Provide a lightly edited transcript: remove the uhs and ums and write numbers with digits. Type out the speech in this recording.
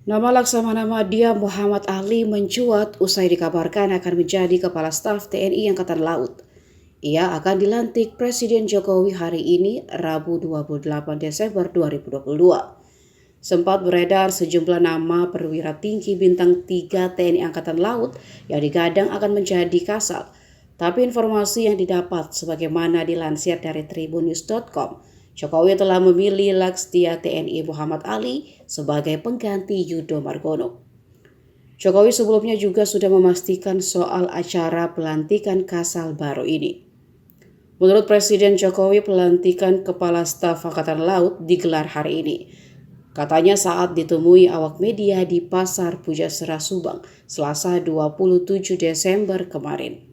Nama Laksamana Madya Muhammad Ali mencuat usai dikabarkan akan menjadi Kepala Staf TNI Angkatan Laut. Ia akan dilantik Presiden Jokowi hari ini, Rabu 28 Desember 2022. Sempat beredar sejumlah nama perwira tinggi bintang 3 TNI Angkatan Laut yang digadang akan menjadi Kasal. Tapi informasi yang didapat sebagaimana dilansir dari tribunnews.com, Jokowi telah memilih Laksdia TNI Muhammad Ali sebagai pengganti Yudo Margono. Jokowi sebelumnya juga sudah memastikan soal acara pelantikan Kasal baru ini. Menurut Presiden Jokowi, pelantikan Kepala Staf Angkatan Laut digelar hari ini. Katanya saat ditemui awak media di Pasar Pujasera Subang, Selasa 27 Desember kemarin.